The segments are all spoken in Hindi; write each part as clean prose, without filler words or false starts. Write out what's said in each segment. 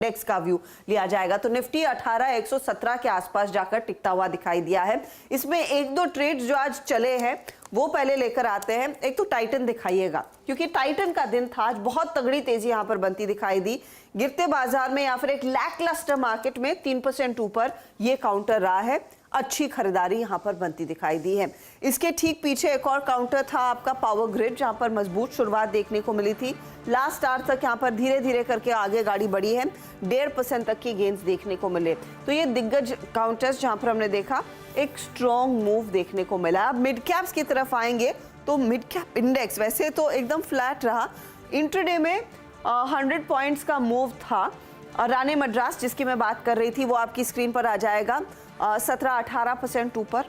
इंडेक्स का व्यू लिया जाएगा तो निफ्टी 18,117 के आसपास जाकर टिकता हुआ दिखाई दिया है। इसमें एक दो ट्रेड्स जो आज चले हैं वो पहले लेकर आते हैं। एक तो टाइटन दिखाइएगा, क्योंकि टाइटन का दिन था आज, बहुत तगड़ी तेजी यहां पर बनती दिखाई दी। गिरते बाजार में या फिर एक लैकलस्टर मार्केट में 3% ऊपर ये काउंटर रहा है। अच्छी खरीदारी यहां पर बनती दिखाई दी है। इसके ठीक पीछे एक और काउंटर था आपका पावर ग्रिड, जहां पर मजबूत शुरुआत देखने को मिली थी। लास्ट आवर तक यहां पर धीरे धीरे करके आगे गाड़ी बढ़ी है, 1.5% तक की गेंस देखने को मिले। तो ये दिग्गज काउंटर्स जहां पर हमने देखा एक स्ट्रॉन्ग मूव देखने को मिला। अब मिड कैप्स की तरफ आएंगे तो मिड कैप इंडेक्स वैसे तो एकदम फ्लैट रहा। इंट्राडे में 100 पॉइंट्स का मूव था। रानी मद्रास जिसकी मैं बात कर रही थी वो आपकी स्क्रीन पर आ जाएगा, 17-18% ऊपर।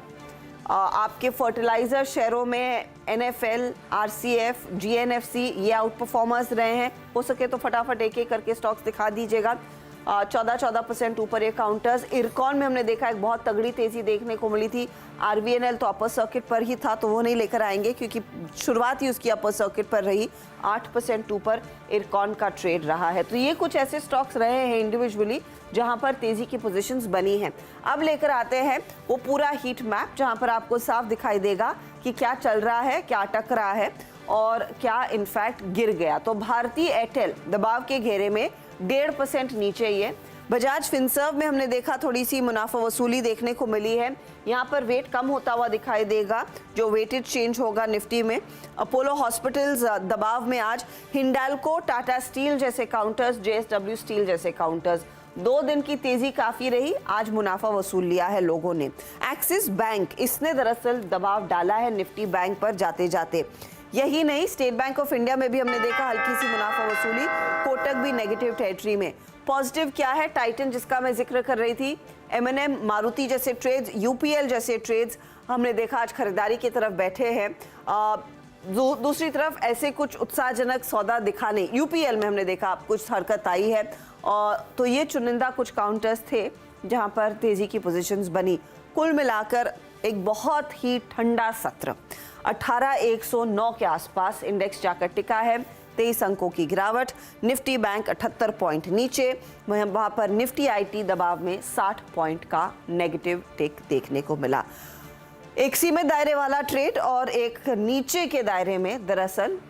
आपके फर्टिलाइजर शेयरों में NFL, RCF, GNFC ये आउट परफॉर्मर्स रहे हैं। हो सके तो फटाफट एक एक करके स्टॉक्स दिखा दीजिएगा। 14% ऊपर ये काउंटर्स। इरकॉन में हमने देखा एक बहुत तगड़ी तेजी देखने को मिली थी। RVNL तो अपर सर्किट पर ही था तो वो नहीं लेकर आएंगे, क्योंकि शुरुआत ही उसकी अपर सर्किट पर रही। 8% ऊपर इरकॉन का ट्रेड रहा है। तो ये कुछ ऐसे स्टॉक्स रहे हैं इंडिविजुअली जहां पर तेजी की पोजीशंस बनी हैं। अब लेकर आते हैं वो पूरा हीट मैप, जहां पर आपको साफ दिखाई देगा कि क्या चल रहा है, क्या अटक रहा है और क्या इनफैक्ट गिर गया। तो भारतीय एयरटेल दबाव के घेरे में 1.5% नीचे। ये बजाज फिनसर्व में हमने देखा थोड़ी सी मुनाफा वसूली देखने को मिली है। यहाँ पर वेट कम होता हुआ दिखाई देगा, जो वेटेज चेंज होगा निफ्टी में। अपोलो हॉस्पिटल्स दबाव में आज। हिंडाल्को, टाटा स्टील जैसे काउंटर्स, JSW स्टील जैसे काउंटर्स। 2 दिन की तेजी काफी रही, आज मुनाफा वसूल लिया है लोगों ने। एक्सिस बैंक, इसने दरअसल दबाव डाला है निफ्टी बैंक पर जाते जाते। यही नहीं, स्टेट बैंक ऑफ इंडिया में भी हमने देखा हल्की सी मुनाफा वसूली। कोटक भी नेगेटिव टेरिटरी में। पॉजिटिव क्या है? टाइटन जिसका मैं जिक्र कर रही थी, M&M, मारुति जैसे ट्रेड्स, UPL जैसे ट्रेड्स हमने देखा आज खरीदारी की तरफ बैठे हैं। दूसरी तरफ ऐसे कुछ उत्साहजनक सौदा दिखाने UPL में हमने देखा कुछ हरकत आई है। और तो ये चुनिंदा कुछ काउंटर्स थे जहां पर तेजी की पोजीशंस बनी। कुल मिलाकर एक बहुत ही ठंडा सत्र, 18,109 के आसपास इंडेक्स जाकर टिका है। 23 अंकों की गिरावट। निफ्टी बैंक 78 पॉइंट नीचे, वहां पर निफ्टी IT दबाव में 60 पॉइंट का नेगेटिव टेक देखने को मिला। एक सीमित दायरे वाला ट्रेड और एक नीचे के दायरे में दरअसल